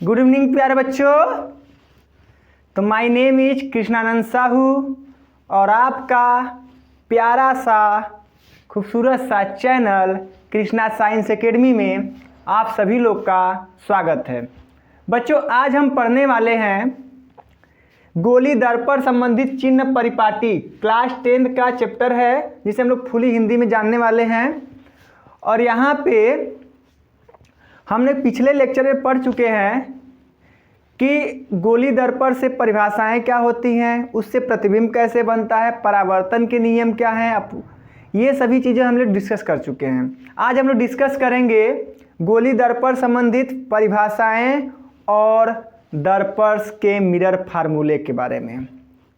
Good evening प्यारे बच्चों। तो my name is Krishnanand Sahu और आपका प्यारा सा खूबसूरत सा चैनल कृष्णा साइंस एकेडमी में आप सभी लोग का स्वागत है। बच्चों, आज हम पढ़ने वाले हैं गोली दर्पण संबंधित चिन्ह परिपाटी। क्लास 10 का चैप्टर है जिसे हम लोग फुली हिंदी में जानने वाले हैं। और यहाँ पे हमने पिछले लेक्चर में पढ़ चुके हैं कि गोली दर्पण से परिभाषाएं क्या होती हैं, उससे प्रतिबिंब कैसे बनता है, परावर्तन के नियम क्या हैं, ये सभी चीज़ें हम लोग डिस्कस कर चुके हैं। आज हम लोग डिस्कस करेंगे गोली दर्पण संबंधित परिभाषाएं और दर्पण के मिरर फार्मूले के बारे में।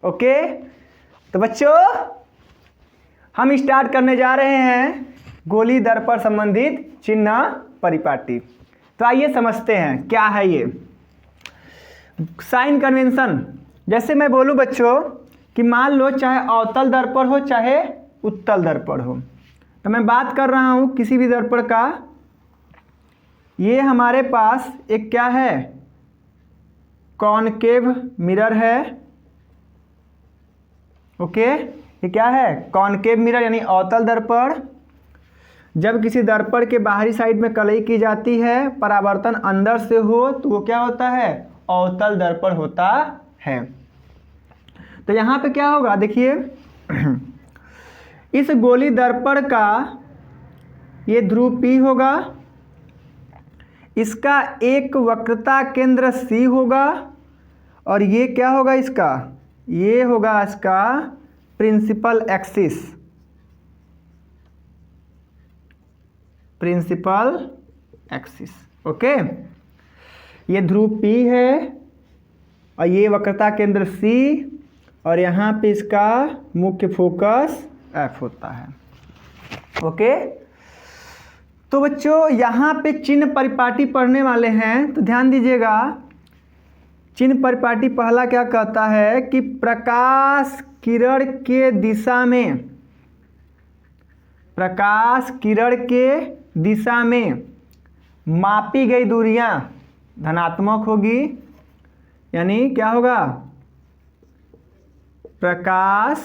ओके, तो बच्चों हम स्टार्ट करने जा रहे हैं गोली दर्पण संबंधित चिन्ह परिपाटी। तो आइए समझते हैं क्या है ये साइन कन्वेंशन। जैसे मैं बोलूं बच्चों कि मान लो चाहे अवतल दर्पण हो चाहे उत्तल दर्पण हो, तो मैं बात कर रहा हूं किसी भी दर्पण का। ये हमारे पास एक क्या है, कॉनकेव मिरर है। ओके, ये क्या है, कॉनकेव मिरर यानी अवतल दर्पण। जब किसी दर्पण के बाहरी साइड में कलई की जाती है, परावर्तन अंदर से हो, तो वो क्या होता है, अवतल दर्पण होता है। तो यहाँ पे क्या होगा, देखिए इस गोली दर्पण का ये ध्रुव P होगा, इसका एक वक्रता केंद्र C होगा, और ये क्या होगा इसका, ये होगा इसका principal axis, principal axis. Okay, ये ध्रुव P है और ये वक्रता केंद्र C, और यहाँ पे इसका मुख्य फोकस F होता है। ओके, तो बच्चों यहाँ पे चिन्ह परिपाटी पढ़ने वाले हैं, तो ध्यान दीजिएगा। चिन्ह परिपाटी पहला क्या कहता है कि प्रकाश किरण के दिशा में, प्रकाश किरण के दिशा में मापी गई दूरियां धनात्मक होगी। यानी क्या होगा, प्रकाश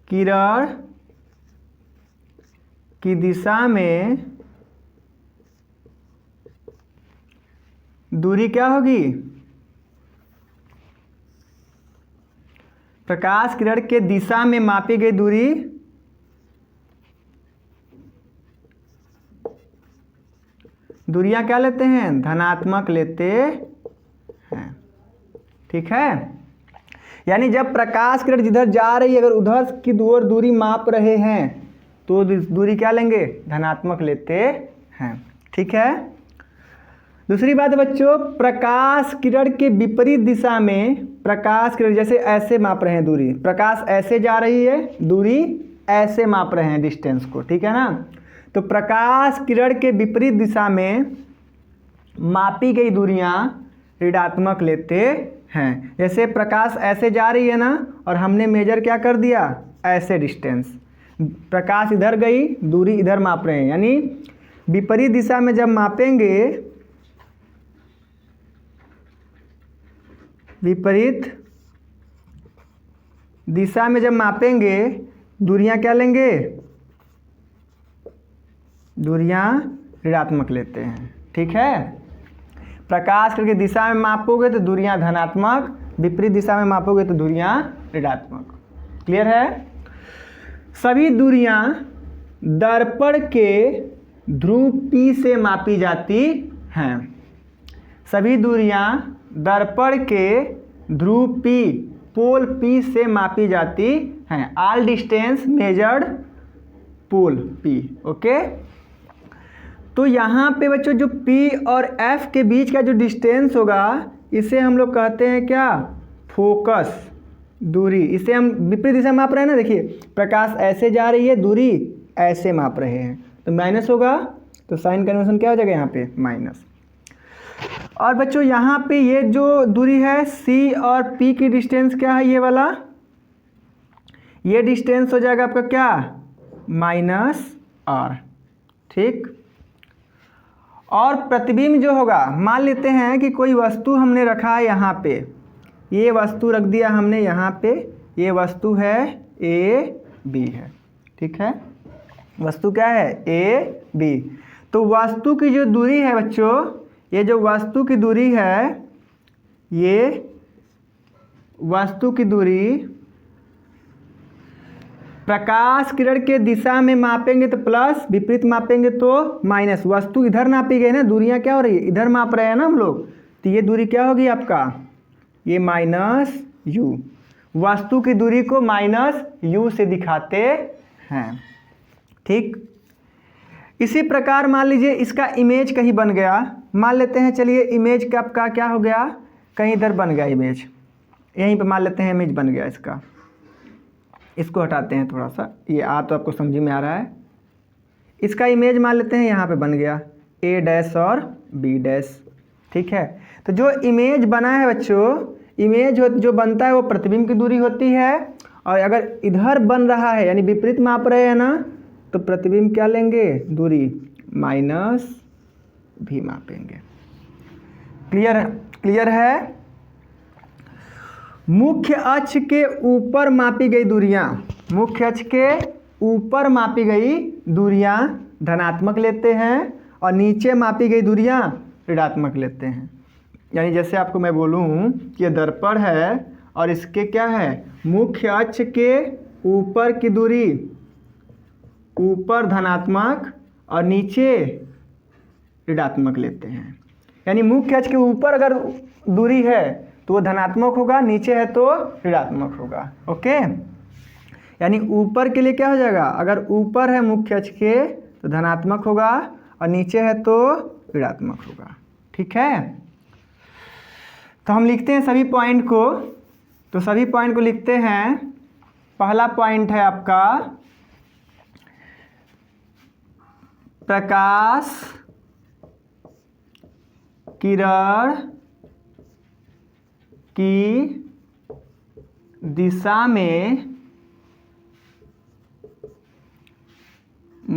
किरण की दिशा में दूरी क्या होगी, प्रकाश किरण के दिशा में मापी गई दूरी दूरियां क्या लेते हैं, धनात्मक लेते हैं। ठीक है, यानी जब प्रकाश किरण जिधर जा रही है, अगर उधर की ओर दूरी माप रहे हैं तो दूरी क्या लेंगे, धनात्मक लेते हैं। ठीक है, दूसरी बात बच्चों, प्रकाश किरण के विपरीत दिशा में, प्रकाश किरण जैसे ऐसे माप रहे हैं दूरी, प्रकाश ऐसे जा रही है, दूरी ऐसे माप रहे हैं डिस्टेंस को। ठीक है ना, तो प्रकाश किरण के विपरीत दिशा में मापी गई दूरियां ऋणात्मक लेते हैं। जैसे प्रकाश ऐसे जा रही है ना, और हमने मेजर क्या कर दिया, ऐसे डिस्टेंस, प्रकाश इधर गई, दूरी इधर माप रहे हैं। यानी विपरीत दिशा में जब मापेंगे, विपरीत दिशा में जब मापेंगे, दूरियां क्या लेंगे, दूरियां ऋणात्मक लेते हैं। ठीक है, प्रकाश की दिशा में मापोगे तो दूरियां धनात्मक, विपरीत दिशा में मापोगे तो दूरियां ऋणात्मक। क्लियर है। सभी दूरियां दर्पण के ध्रुव P से मापी जाती हैं। सभी दूरियां दर्पण के ध्रुव P, पोल P से मापी जाती हैं। ऑल डिस्टेंस मेजर्ड पोल P। ओके, तो यहाँ पे बच्चों जो P और F के बीच का जो डिस्टेंस होगा, इसे हम लोग कहते हैं क्या, फोकस दूरी। इसे हम विपरीत दिशा माप रहे हैं ना, देखिए प्रकाश ऐसे जा रही है, दूरी ऐसे माप रहे हैं, तो माइनस होगा, तो साइन कन्वेंशन क्या हो जाएगा यहाँ पे, माइनस। और बच्चों यहाँ पे ये जो दूरी है C और P की डिस्टेंस क्या है, ये वाला, ये डिस्टेंस हो जाएगा आपका क्या, -r। ठीक, और प्रतिबिंब जो होगा, मान लेते हैं कि कोई वस्तु हमने रखा है यहाँ पे, ये वस्तु रख दिया हमने यहाँ पे, ये वस्तु है ए बी है, ठीक है, वस्तु क्या है ए बी। तो वस्तु की जो दूरी है बच्चों, ये जो वस्तु की दूरी है, ये वस्तु की दूरी प्रकाश किरण के दिशा में मापेंगे तो प्लस, विपरीत मापेंगे तो माइनस। वस्तु इधर नापी गई ना, दूरियां क्या हो रही है, इधर माप रहे हैं ना हम लोग, तो ये दूरी क्या होगी आपका, ये माइनस यू। वस्तु की दूरी को माइनस यू से दिखाते हैं, ठीक। इसी प्रकार मान लीजिए इसका इमेज कहीं बन गया, मान लेते हैं, चलिए इमेज का आपका क्या हो गया, कहीं इधर बन गया इमेज, यहीं पे मान लेते हैं इमेज बन गया इसका, इसको हटाते हैं थोड़ा सा, ये तो आपको समझ में आ रहा है। इसका इमेज मान लेते हैं यहाँ पे बन गया ए डैश और बी डैश, ठीक है। तो जो इमेज बना है बच्चों, इमेज जो बनता है वो प्रतिबिंब की दूरी होती है, और अगर इधर बन रहा है यानी विपरीत माप रहे हैं ना, तो प्रतिबिंब क्या लेंगे, दूरी माइनस भी मापेंगे। क्लियर है। मुख्य अक्ष के ऊपर मापी गई दूरियां, मुख्य अक्ष के ऊपर मापी गई दूरियां धनात्मक लेते हैं, और नीचे मापी गई दूरियां ऋणात्मक लेते हैं। यानी जैसे आपको मैं बोलूं कि ये दर्पण है और इसके क्या है, मुख्य अक्ष के ऊपर की दूरी ऊपर धनात्मक और नीचे ऋणात्मक लेते हैं। यानी मुख्य अक्ष के ऊपर अगर दूरी है तो वो धनात्मक होगा, नीचे है तो ऋणात्मक होगा, ओके। यानी ऊपर के लिए क्या हो जाएगा, अगर ऊपर है मुख्य अक्ष के तो धनात्मक होगा, और नीचे है तो ऋणात्मक होगा, ठीक है। तो हम लिखते हैं सभी पॉइंट को, तो सभी पॉइंट को लिखते हैं। पहला पॉइंट है आपका प्रकाश किरण की दिशा में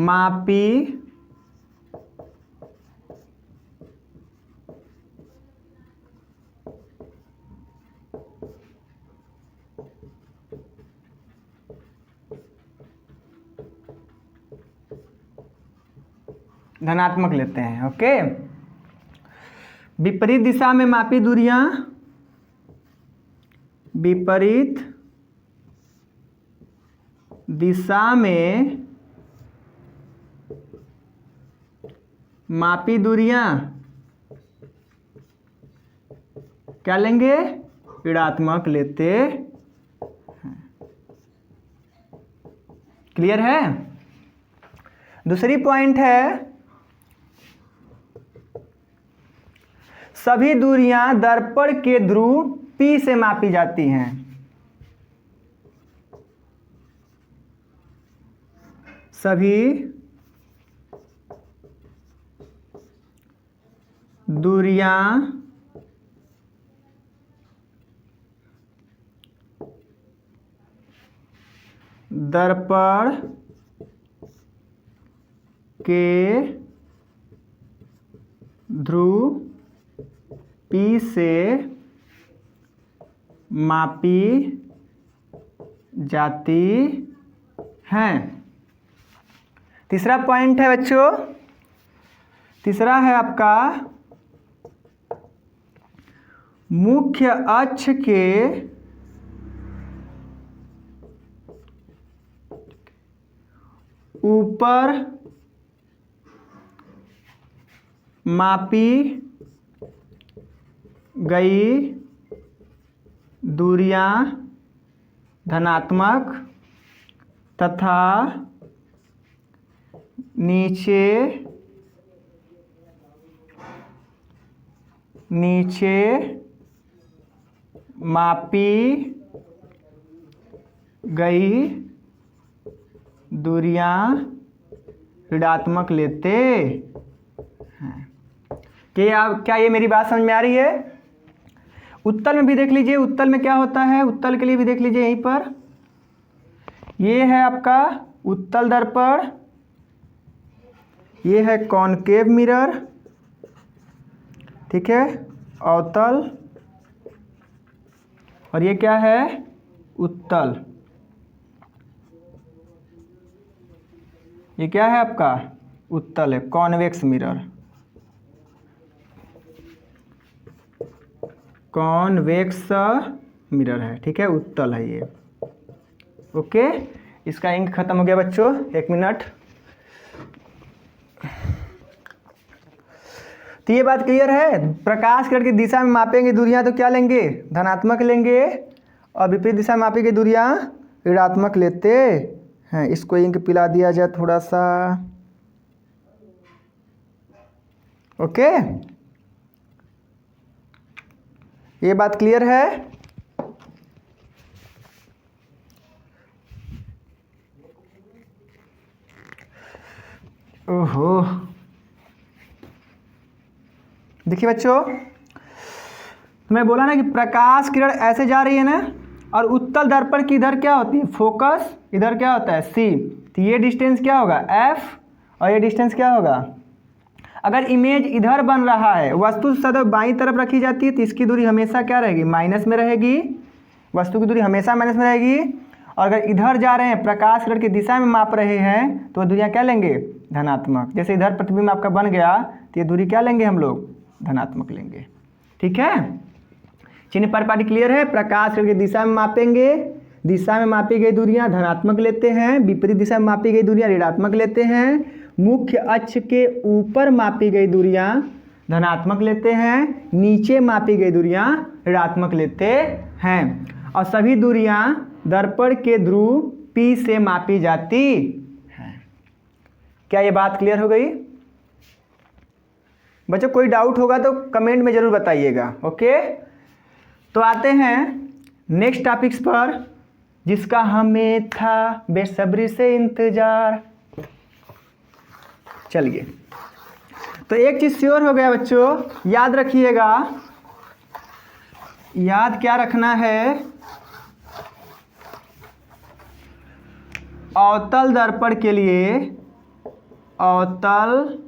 मापी धनात्मक लेते हैं, ओके। विपरीत दिशा में मापी दूरियां, विपरीत दिशा में मापी दूरियां क्या लेंगे, ऋणात्मक लेते हैं। क्लियर है। दूसरी पॉइंट है सभी दूरियां दर्पण के ध्रुव P से मापी जाती हैं। सभी दूरियां दर्पण के ध्रुव P से मापी जाती हैं। तीसरा पॉइंट है बच्चों, तीसरा है आपका मुख्य अक्ष के ऊपर मापी गई दूरियां धनात्मक तथा नीचे मापी गई दूरियां ऋणात्मक लेते हैं। क्या ये मेरी बात समझ में आ रही है? उत्तल में भी देख लीजिए, उत्तल में क्या होता है, उत्तल के लिए भी देख लीजिए। यहीं पर ये है आपका उत्तल दर्पण, ये है कॉनकेव मिरर ठीक है, अवतल, और ये क्या है, उत्तल। ये क्या है आपका, उत्तल है, कॉन्वेक्स मिरर, कॉन्वेक्स मिरर है, ठीक है, उत्तल है ये। ओके, इसका इंक खत्म हो गया बच्चों, 1 मिनट। तो ये बात क्लियर है, प्रकाश किरण की दिशा में मापेंगे दूरियां तो क्या लेंगे, धनात्मक लेंगे, और विपरीत दिशा में मापी गई दूरियां ऋणात्मक लेते हैं। इसको इंक पिला दिया जाए थोड़ा सा। ओके, ये बात क्लियर है। ओहो, देखिए बच्चों, मैं बोला ना कि प्रकाश किरण ऐसे जा रही है ना, और उत्तल दर्पण की इधर क्या होती है, फोकस, इधर क्या होता है, सी। तो ये डिस्टेंस क्या होगा, एफ, और ये डिस्टेंस क्या होगा। अगर इमेज इधर बन रहा है, वस्तु सदैव बाईं तरफ रखी जाती है, तो इसकी दूरी हमेशा क्या रहेगी, माइनस में रहेगी। वस्तु की दूरी हमेशा माइनस में रहेगी। और अगर इधर जा रहे हैं, प्रकाश किरण की दिशा में माप रहे हैं, तो दूरियां क्या लेंगे, धनात्मक। जैसे इधर प्रतिबिंब आपका बन गया, तो ये दूरी क्या लेंगे हम लोग, धनात्मक लेंगे। ठीक है, चिन्ह परिपाटी क्लियर है। प्रकाश किरण की दिशा में मापेंगे, दिशा में मापी गई दूरियां धनात्मक लेते हैं, विपरीत दिशा में मापी गई दूरियां ऋणात्मक लेते हैं। मुख्य अक्ष के ऊपर मापी गई दूरियां धनात्मक लेते हैं, नीचे मापी गई दूरियां ऋणात्मक लेते हैं। और सभी दूरियां दर्पण के ध्रुव P से मापी जाती हैं। क्या ये बात क्लियर हो गई बच्चों? कोई डाउट होगा तो कमेंट में जरूर बताइएगा। ओके, तो आते हैं नेक्स्ट टॉपिक्स पर, जिसका हमें था बेसब्री से इंतजार। चलिए, तो एक चीज श्योर हो गया बच्चों, याद रखिएगा। याद क्या रखना है, अवतल दर्पण के लिए, अवतल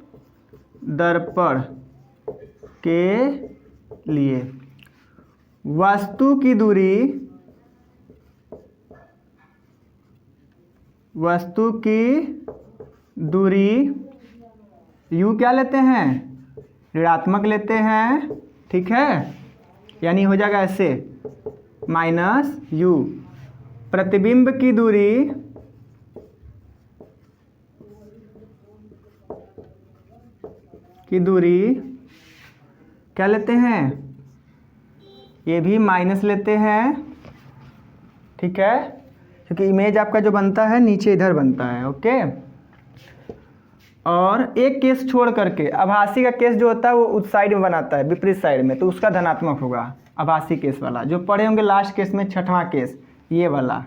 दर्पण के लिए वस्तु की दूरी, वस्तु की दूरी u क्या लेते हैं, ऋणात्मक लेते हैं। ठीक है, यानी हो जाएगा ऐसे माइनस u। प्रतिबिंब की दूरी, की दूरी क्या लेते हैं, ये भी माइनस लेते हैं। ठीक है, क्योंकि इमेज आपका जो बनता है नीचे इधर बनता है। ओके, और एक केस छोड़ करके, आभासी का केस जो होता है वो उस साइड में बनाता है, विपरीत साइड में, तो उसका धनात्मक होगा आभासी केस वाला। जो पढ़े होंगे लास्ट केस में, छठवां केस, ये वाला,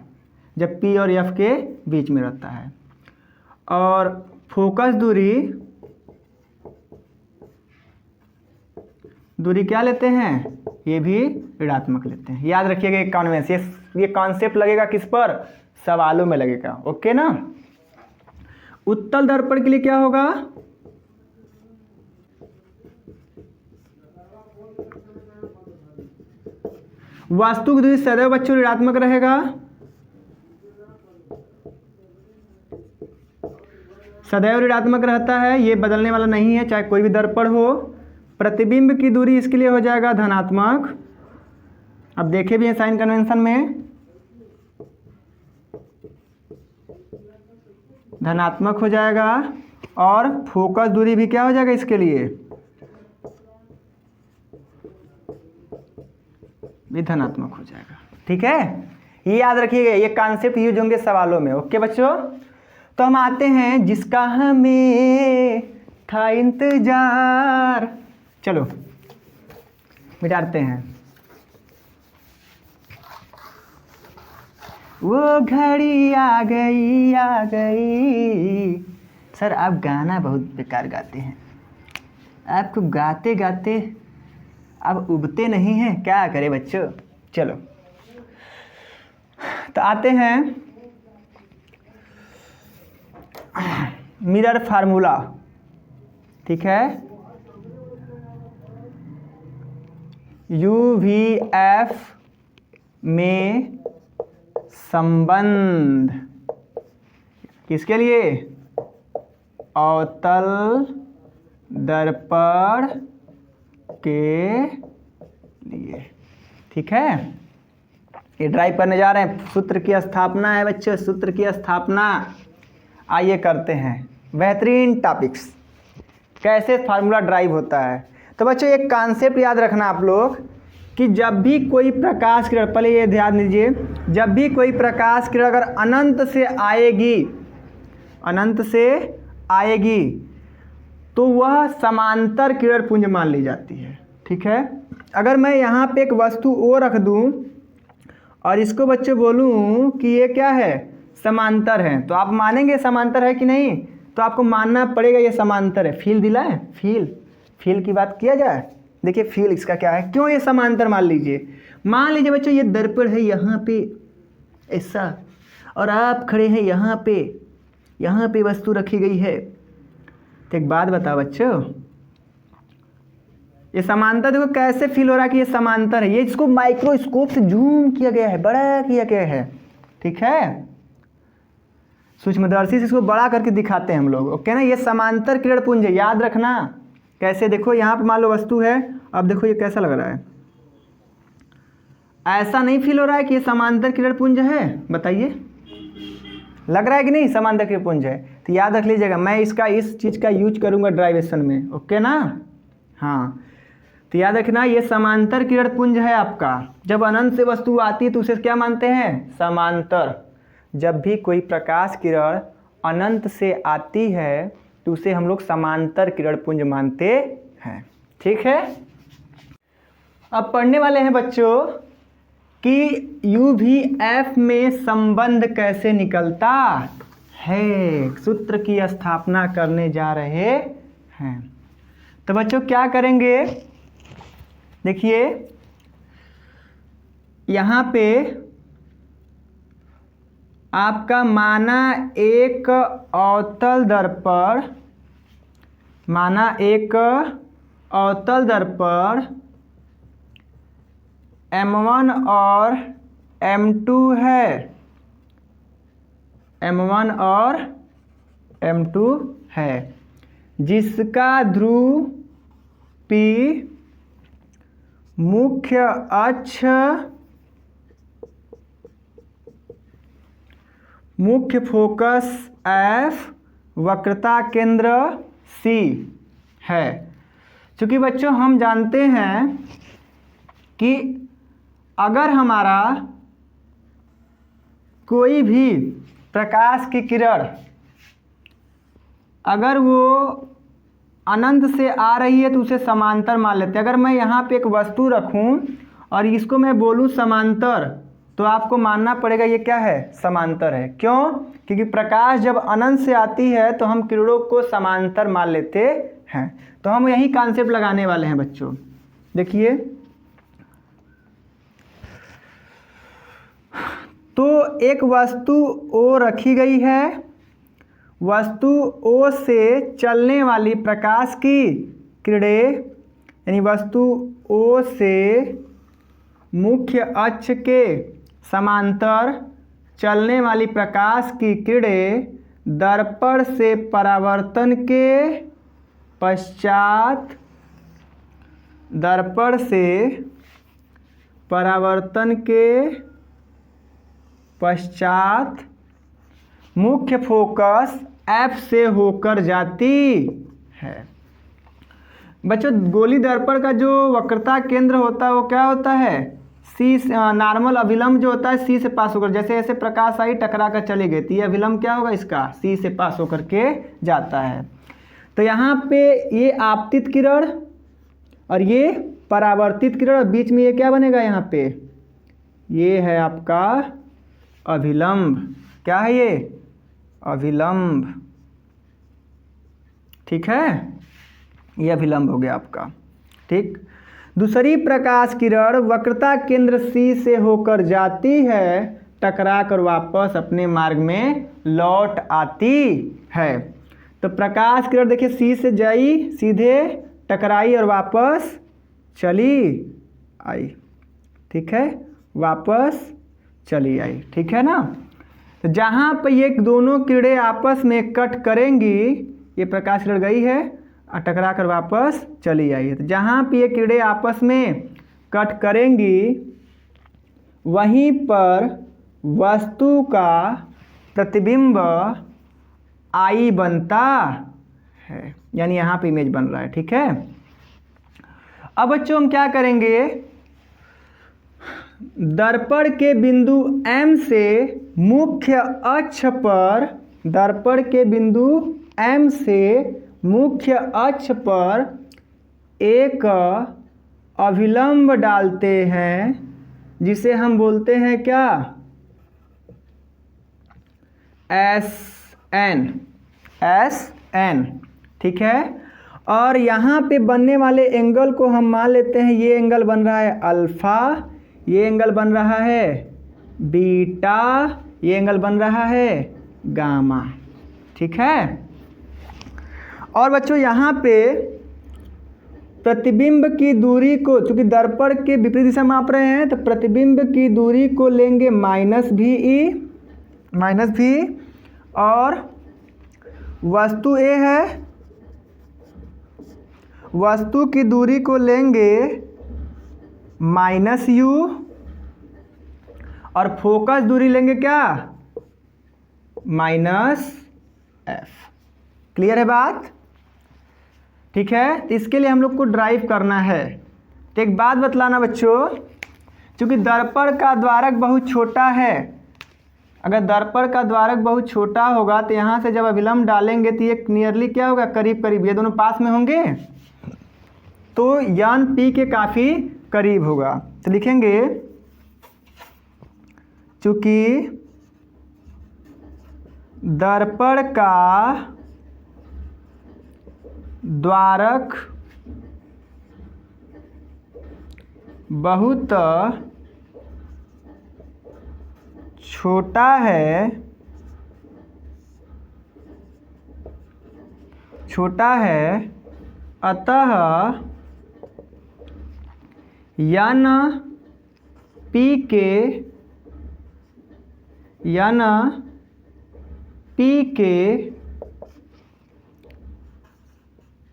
जब P और F के बीच में रहता है। और फोकस दूरी, दूरी क्या लेते हैं, ये भी ऋणात्मक लेते हैं। याद रखिएगा एक कॉन्वेंस, ये कॉन्सेप्ट लगेगा किस पर, सवालों में लगेगा। ओके ना। उत्तल दर्पण के लिए क्या होगा, वस्तु की दूरी सदैव बच्चों ऋणात्मक रहेगा, सदैव ऋणात्मक रहता है, ये बदलने वाला नहीं है, चाहे कोई भी दर्पण हो। प्रतिबिंब की दूरी इसके लिए हो जाएगा धनात्मक। अब देखे भी हैं साइन कन्वेंशन में, धनात्मक हो जाएगा। और फोकस दूरी भी क्या हो जाएगा इसके लिए, भी धनात्मक हो जाएगा। ठीक है, ये याद रखिएगा, ये कॉन्सेप्ट यूज होंगे सवालों में। ओके बच्चों, तो हम आते हैं जिसका हमें था इंतजार। चलो मिटाते हैं। वो घड़ी आ गई, आ गई। सर आप गाना बहुत बेकार गाते हैं, आपको गाते गाते अब उबते नहीं हैं, क्या करें बच्चों। चलो तो आते हैं मिरर फार्मूला। ठीक है, UVF में संबंध किसके लिए? अवतल दर्पण के लिए। ठीक है, ये ड्राइव करने जा रहे हैं। सूत्र की स्थापना है बच्चों, सूत्र की स्थापना। आइए करते हैं बेहतरीन टॉपिक्स, कैसे फार्मूला ड्राइव होता है। तो बच्चों एक कॉन्सेप्ट याद रखना आप लोग कि जब भी कोई प्रकाश किरण, पहले ये ध्यान दीजिए, जब भी कोई प्रकाश किरण अगर अनंत से आएगी, अनंत से आएगी, तो वह समांतर किरण पुंज मान ली जाती है। ठीक है, अगर मैं यहाँ पे एक वस्तु O रख दूँ और इसको बच्चों बोलूँ कि ये क्या है? समांतर है, तो आप मानेंगे समांतर है कि नहीं? तो आपको मानना पड़ेगा ये समांतर है। फील दिलाए, फील की बात किया जाए। देखिए फील इसका क्या है, क्यों ये समांतर मान लीजिए। मान लीजिए बच्चों ये दर्पण है यहाँ पे ऐसा, और आप खड़े हैं यहाँ पे वस्तु रखी गई है। तो एक बात बताओ बच्चों, ये समांतर देखो कैसे फील हो रहा है कि ये समांतर है। ये इसको माइक्रोस्कोप से जूम किया गया है, बड़ा किया गया है। ठीक है, सूक्ष्मदर्शी से इसको बड़ा करके दिखाते हैं हम लोग। ओके ना, ये समांतर किरण पुंज है, याद रखना। कैसे? देखो यहाँ पे मान लो वस्तु है, अब देखो ये कैसा लग रहा है। ऐसा नहीं फील हो रहा है कि ये समांतर किरण पुंज है? बताइए, लग रहा है कि नहीं समांतर किरण पुंज है? तो याद रख लीजिएगा, मैं इसका इस चीज़ का यूज करूँगा ड्राइवेशन में। ओके ना, हाँ, तो याद रखना ये समांतर किरण पुंज है आपका। जब अनंत से वस्तु आती है तो उसे क्या मानते हैं? समांतर। जब भी कोई प्रकाश किरण अनंत से आती है तो उसे हम लोग समांतर किरण पुंज मानते हैं। ठीक है, अब पढ़ने वाले हैं बच्चों कि UVF में संबंध कैसे निकलता है। सूत्र की स्थापना करने जा रहे हैं। तो बच्चों क्या करेंगे, देखिए यहाँ पे आपका माना एक अवतल दर्पण, M1 और M2 है, M1 और M2 है, जिसका ध्रुव P मुख्य अक्ष, मुख्य फोकस F, वक्रता केंद्र C है। चूँकि बच्चों हम जानते हैं कि अगर हमारा कोई भी प्रकाश की किरण अगर वो अनंत से आ रही है तो उसे समांतर मान लेते हैं। अगर मैं यहाँ पे एक वस्तु रखूँ और इसको मैं बोलूँ समांतर, तो आपको मानना पड़ेगा ये क्या है? समांतर है। क्यों? क्योंकि प्रकाश जब अनंत से आती है तो हम किरणों को समांतर मान लेते हैं। तो हम यही कॉन्सेप्ट लगाने वाले हैं बच्चों। देखिए, तो एक वस्तु O रखी गई है, वस्तु O से चलने वाली प्रकाश की किरणें, यानी वस्तु O से मुख्य अक्ष के समांतर चलने वाली प्रकाश की किरणें दर्पण से परावर्तन के पश्चात, दर्पण से परावर्तन के पश्चात मुख्य फोकस F से होकर जाती है। बच्चों गोली दर्पण का जो वक्रता केंद्र होता है वो क्या होता है? C, नॉर्मल अभिलंब जो होता है C से पास होकर, जैसे ऐसे प्रकाश आई टकरा कर चली गई, तो ये अभिलंब क्या होगा इसका? C से पास होकर के जाता है। तो यहाँ पे ये आपतित किरण और ये परावर्तित किरण, और बीच में ये क्या बनेगा? यहाँ पे ये है आपका अभिलंब। क्या है ये? अभिलंब। ठीक है, ये अभिलंब हो गया आपका। ठीक, दूसरी प्रकाश किरण वक्रता केंद्र C से होकर जाती है, टकरा कर वापस अपने मार्ग में लौट आती है। तो प्रकाश किरण देखिए C से जाई, सीधे टकराई और वापस चली आई, ठीक है, वापस चली आई, ठीक है ना। तो जहाँ पर ये दोनों किरणें आपस में कट करेंगी, ये प्रकाश किरण गई है और टकरा कर वापस चली आई है, तो जहाँ पर ये किरणें आपस में कट करेंगी वहीं पर वस्तु का प्रतिबिंब आई बनता है, यानी यहाँ पे इमेज बन रहा है, ठीक है। अब बच्चों हम क्या करेंगे, दर्पण के बिंदु M से मुख्य अक्ष पर, दर्पण के बिंदु M से मुख्य अक्ष पर एक अभिलंब डालते हैं जिसे हम बोलते हैं क्या, SN, ठीक है। और यहाँ पे बनने वाले एंगल को हम मान लेते हैं, ये एंगल बन रहा है अल्फा, ये एंगल बन रहा है बीटा, ये एंगल बन रहा है गामा, ठीक है। और बच्चों यहाँ पे प्रतिबिंब की दूरी को, चूंकि दर्पण के विपरीत दिशा माप रहे हैं, तो प्रतिबिंब की दूरी को लेंगे -v, और वस्तु A है, वस्तु की दूरी को लेंगे -u, और फोकस दूरी लेंगे क्या, -f। क्लियर है बात, ठीक है। तो इसके लिए हम लोग को ड्राइव करना है। तो एक बात बतलाना बच्चों, क्योंकि दर्पण का द्वारक बहुत छोटा है, अगर दर्पण का द्वारक बहुत छोटा होगा तो यहाँ से जब अभिलंब डालेंगे तो ये नियरली क्या होगा, करीब करीब, ये दोनों पास में होंगे तो यान P के काफ़ी करीब होगा। तो लिखेंगे चूँकि दर्पण का द्वारक बहुत छोटा है, अतः यन P के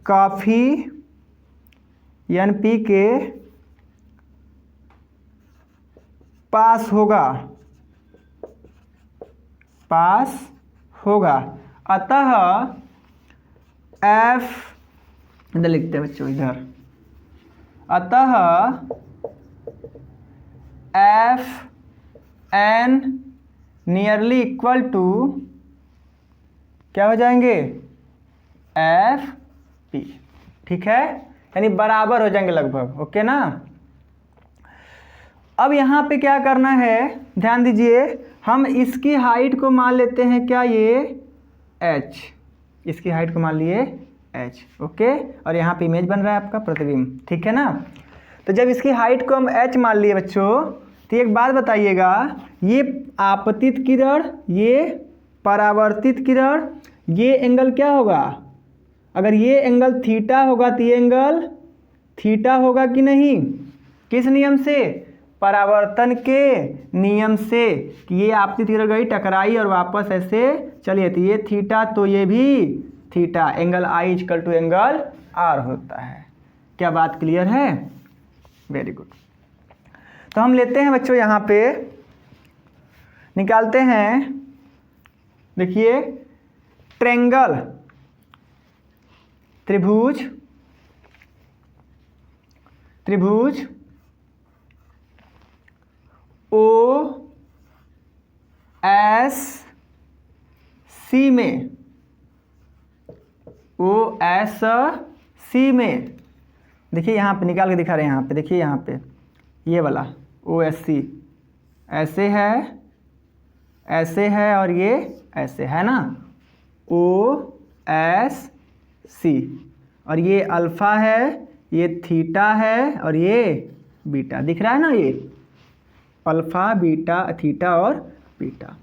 काफ़ी, यानी P के पास होगा, अतः F, इधर लिखते हैं बच्चों, इधर, अतः FN नियरली इक्वल टू क्या हो जाएंगे, FP, ठीक है, यानी बराबर हो जाएंगे लगभग, ओके ना। अब यहाँ पे क्या करना है, ध्यान दीजिए, हम इसकी हाइट को मान लेते हैं क्या, ये H, इसकी हाइट को मान लिए H, ओके। और यहाँ पे इमेज बन रहा है आपका प्रतिबिंब, ठीक है ना। तो जब इसकी हाइट को हम H मान लिए बच्चों, तो एक बात बताइएगा, ये आपतित किरण, ये परावर्तित किरण, ये एंगल क्या होगा, अगर ये एंगल थीटा होगा तो ये एंगल थीटा होगा कि नहीं, किस नियम से, परावर्तन के नियम से, कि ये आपतित किरण गई, टकराई और वापस ऐसे चली आती, ये थीटा तो ये भी theta, angle I equal to angle R होता है। क्या बात क्लियर है, वेरी गुड। तो हम लेते हैं बच्चों, यहाँ पे निकालते हैं, देखिए ट्रेंगल, त्रिभुज OSC में, देखिए यहाँ पे निकाल के दिखा रहे हैं, यहाँ पे देखिए, यहाँ पे ये वाला OSC ऐसे है और ये ऐसे है ना, OSC, और ये अल्फा है, ये थीटा है और ये बीटा, दिख रहा है ना, ये अल्फा बीटा थीटा और बीटा।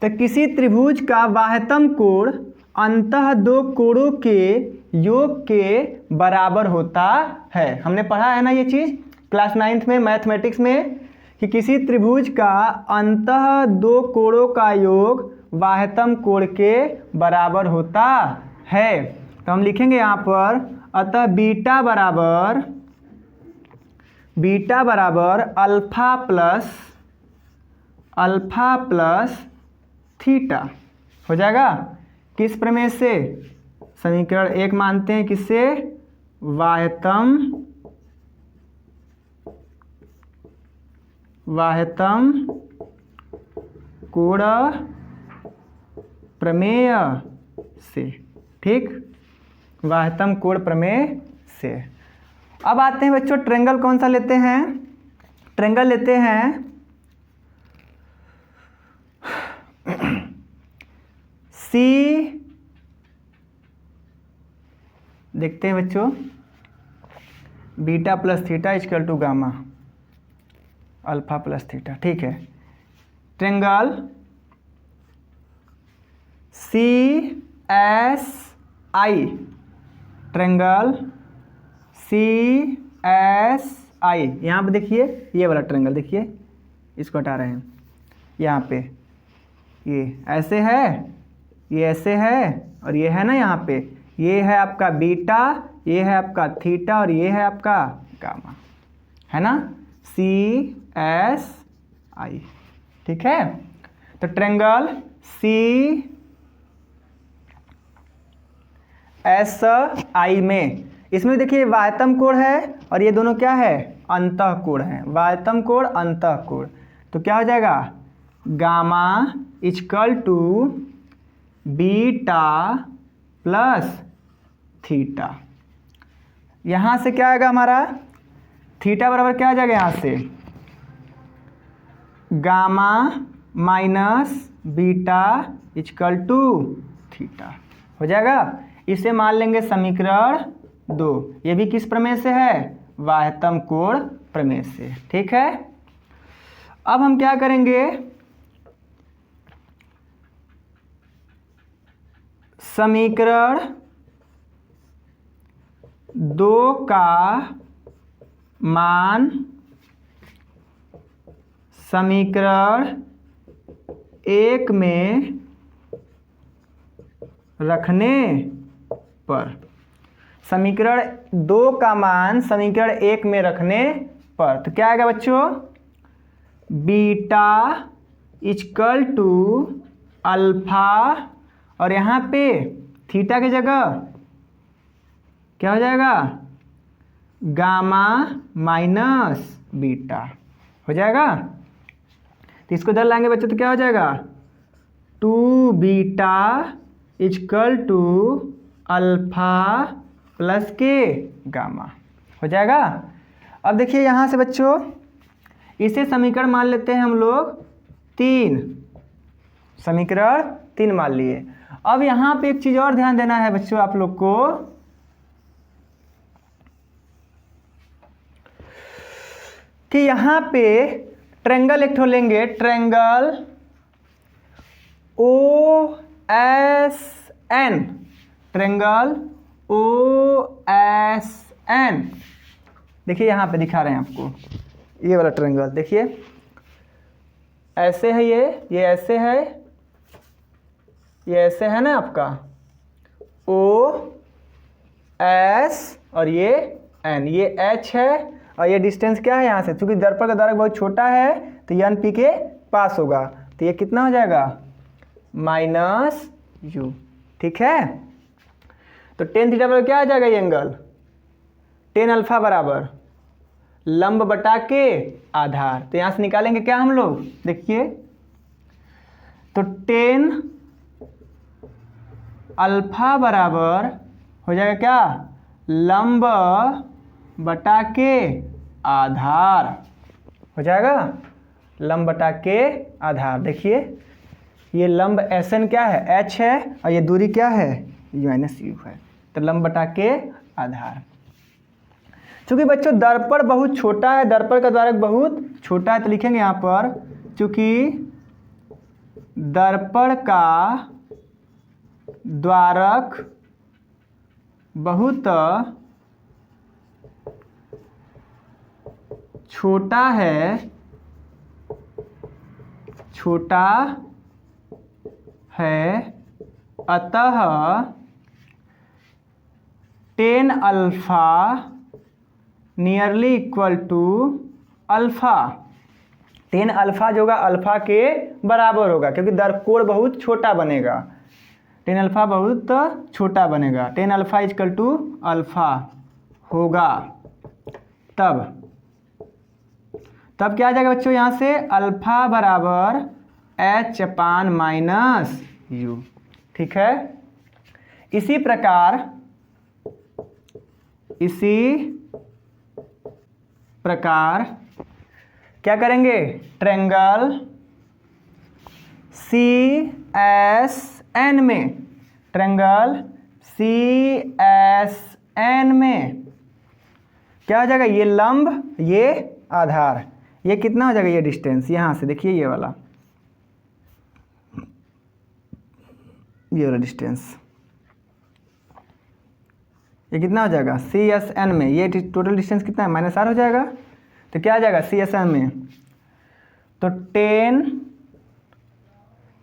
तो किसी त्रिभुज का बाह्यतम कोण अंतः दो कोणों के योग के बराबर होता है, हमने पढ़ा है ना ये चीज़, क्लास 9th में मैथमेटिक्स में कि किसी त्रिभुज का अंतः दो कोणों का योग बाह्यतम कोण के बराबर होता है। तो हम लिखेंगे यहाँ पर अतः बीटा बराबर अल्फा प्लस थीटा हो जाएगा। किस प्रमेय से? समीकरण 1 मानते हैं किससे? बाह्यतम कोण प्रमेय से। ठीक, बाह्यतम कोण प्रमेय से। अब आते हैं बच्चों, ट्रायंगल कौन सा लेते हैं? ट्रायंगल लेते हैं सी, देखते हैं बच्चों, beta plus theta equal to gamma alpha plus theta. ठीक है, triangle C S I, triangle C S I. यहाँ पे देखिए ये वाला ट्रायंगल, देखिए इसको हटा रहे हैं। यहाँ पे ये ऐसे है, ये ऐसे है, और ये है ना यहाँ पे, ये है आपका बीटा, ये है आपका थीटा, और ये है आपका गामा, है ना, सी एस आई। ठीक है, तो ट्रायंगल सी एस आई में, इसमें देखिए बाह्यतम कोण है और ये दोनों क्या है? अंतः कोण है। बाह्यतम कोण अंतः कोण, तो क्या हो जाएगा? Gamma equal to beta plus theta. यहाँ से क्या आएगा हमारा? थीटा बराबर क्या आ जाएगा यहाँ से? Gamma minus beta equal to theta हो जाएगा। इसे मान लेंगे समीकरण 2। ये भी किस प्रमेय से है? बाह्यतम कोण प्रमेय से। ठीक है, अब हम क्या करेंगे? समीकरण 2 का मान समीकरण 1 में रखने पर, समीकरण 2 का मान समीकरण 1 में रखने पर, तो क्या आएगा बच्चों? बीटा इक्वल टू अल्फा, और यहाँ पे थीटा की जगह क्या हो जाएगा? गामा माइनस बीटा हो जाएगा। तो इसको इधर लाएंगे बच्चों तो क्या हो जाएगा? 2 beta equal to alpha plus के गामा हो जाएगा। अब देखिए यहाँ से बच्चों, इसे समीकरण मान लेते हैं हम लोग 3, समीकरण 3 मान लिए। अब यहाँ पे एक चीज़ और ध्यान देना है बच्चों आप लोग को, कि यहाँ पे ट्रायंगल एक ठो लेंगे, triangle O S N, triangle O S N. देखिए यहाँ पे दिखा रहे हैं आपको, ये वाला ट्रायंगल देखिए, ऐसे है, ये ऐसे है, ये ऐसे है ना आपका ओ एस, और ये एन, ये एच है, और ये डिस्टेंस क्या है यहाँ से? चूंकि दर्पण का द्वारक बहुत छोटा है तो ये एन पी के पास होगा, तो ये कितना हो जाएगा? Minus you. ठीक है, तो टेन थीटा बराबर क्या आ जाएगा? ये एंगल टेन अल्फा बराबर लंब बटा के आधार। तो यहाँ से निकालेंगे क्या हम लोग? देखिए, तो टेन अल्फा बराबर हो जाएगा क्या? लंब बटा के आधार हो जाएगा, लंब बटा के आधार। देखिए ये लंब एस एन क्या है? एच है, और ये दूरी क्या है? यू माइनस यू है, तो लंब बटा के आधार। चूंकि बच्चों दर्पण बहुत छोटा है, दर्पण का द्वारक बहुत छोटा है, तो लिखेंगे यहाँ पर, चूंकि दर्पण का द्वारक बहुत छोटा है अतः 10 alpha nearly equal to alpha. 10 alpha जो होगा अल्फा के बराबर होगा, क्योंकि कोण बहुत छोटा बनेगा। 10 अल्फा बहुत छोटा बनेगा। 10 अल्फा इक्वल टू अल्फा होगा। तब क्या आ जाएगा बच्चों, यहाँ से अल्फा बराबर h अपान माइनस यू। ठीक है। इसी प्रकार क्या करेंगे, ट्रायंगल CSN में क्या हो जाएगा, ये लंब ये आधार, ये कितना हो जाएगा, ये डिस्टेंस यहाँ से देखिए ये वाला डिस्टेंस, ये कितना हो जाएगा CSN में, ये टोटल डिस्टेंस कितना है -r हो जाएगा। तो क्या आ जाएगा CSN में, तो 10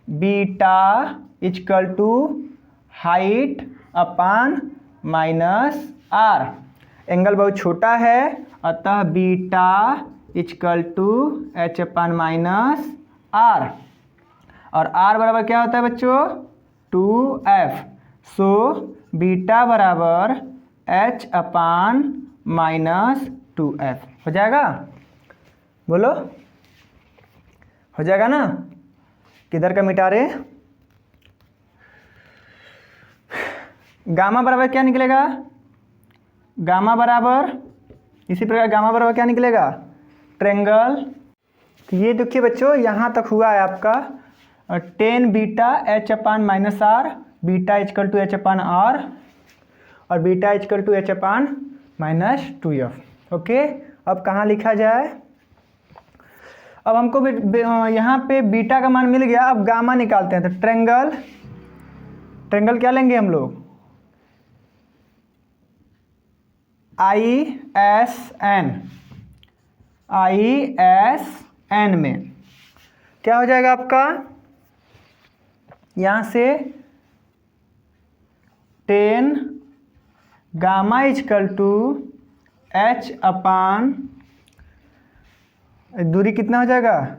beta equal to height upon -r। Angle बहुत छोटा है अतः beta equal to h upon -r, और r बराबर क्या होता है बच्चों 2f। सो बीटा बराबर h अपान -2f हो जाएगा। बोलो हो जाएगा ना। किधर का मिटा रहे, गामा बराबर क्या निकलेगा, गामा बराबर इसी प्रकार गामा बराबर क्या निकलेगा, ट्रायंगल। तो ये देखिए बच्चों यहाँ तक हुआ है आपका 10 beta h upon -r, beta equal to h upon r, और beta equal to h upon -2f। Okay, अब कहाँ लिखा जाए, अब हमको यहाँ पे बीटा का मान मिल गया, अब गामा निकालते हैं। तो ट्रायंगल क्या लेंगे हम लोग, ISN में क्या हो जाएगा आपका, यहाँ से 10 गामा इक्वल टू h अपान दूरी कितना हो जाएगा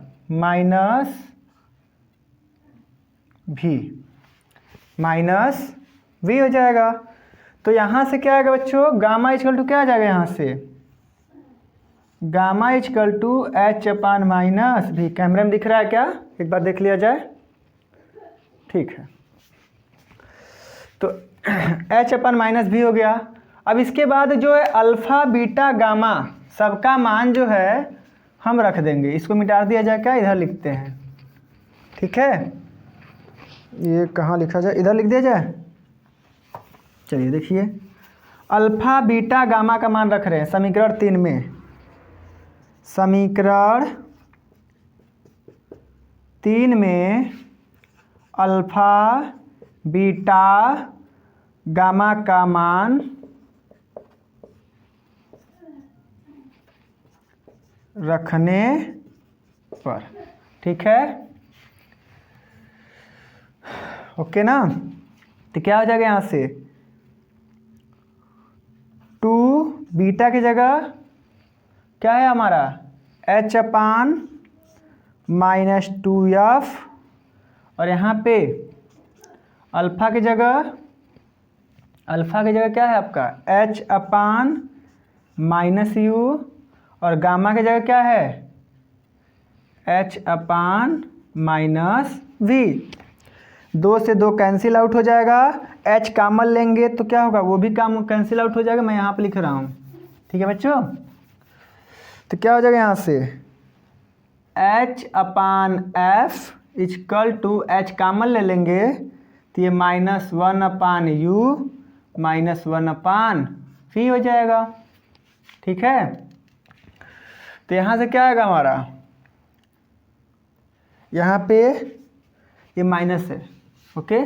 -v हो जाएगा। तो यहाँ से क्या आएगा बच्चों, गामा इक्वल टू क्या आ जाएगा, यहाँ से gamma equal to h upon -v। कैमरे में दिख रहा है क्या, एक बार देख लिया जाए। ठीक है, तो h अपान -v हो गया। अब इसके बाद जो है अल्फ़ा बीटा गामा सबका मान जो है हम रख देंगे, इसको मिटा दिया जाए क्या, इधर लिखते हैं। ठीक है, ये कहाँ लिखा जाए, इधर लिख दिया जाए। चलिए देखिए, अल्फ़ा बीटा गामा का मान रख रहे हैं समीकरण 3 में। समीकरण 3 में अल्फ़ा बीटा गामा का मान रखने पर, ठीक है, ओके ना। तो क्या हो जाएगा यहाँ से 2 बीटा की जगह क्या है हमारा h अपान -2f, और यहाँ पे अल्फ़ा की जगह क्या है आपका h अपान -u, और गामा की जगह क्या है h अपान -v। 2 से 2 कैंसिल आउट हो जाएगा, h कॉमन लेंगे तो क्या होगा, वो भी काम कैंसिल आउट हो जाएगा। मैं यहाँ पे लिख रहा हूँ, ठीक है बच्चों। तो क्या हो जाएगा यहाँ से h upon f equal to h common ले लेंगे तो ये -1 अपान u -1 अपान v हो जाएगा। ठीक है, तो यहाँ से क्या आएगा हमारा, यहाँ पे ये माइनस है, ओके।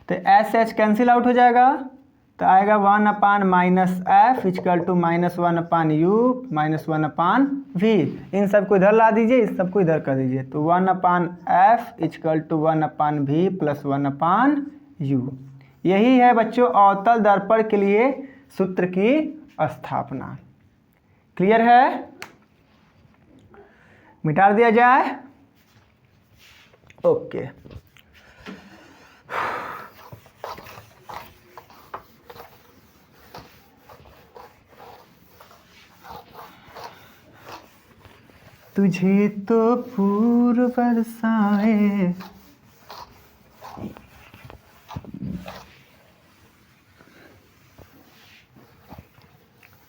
तो एच कैंसिल आउट हो जाएगा, तो आएगा 1/-F equal to -1/U -1/V। इन सबको इधर ला दीजिए, इस सबको इधर कर दीजिए, तो 1/F equal to 1/V plus 1/U। यही है बच्चों अवतल दर्पण के लिए सूत्र की स्थापना। क्लियर है? मिटा दिया जाए। ओके। तुझे तो पूर्व बरसाए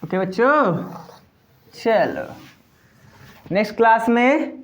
ओके बच्चों, चलो नेक्स्ट क्लास में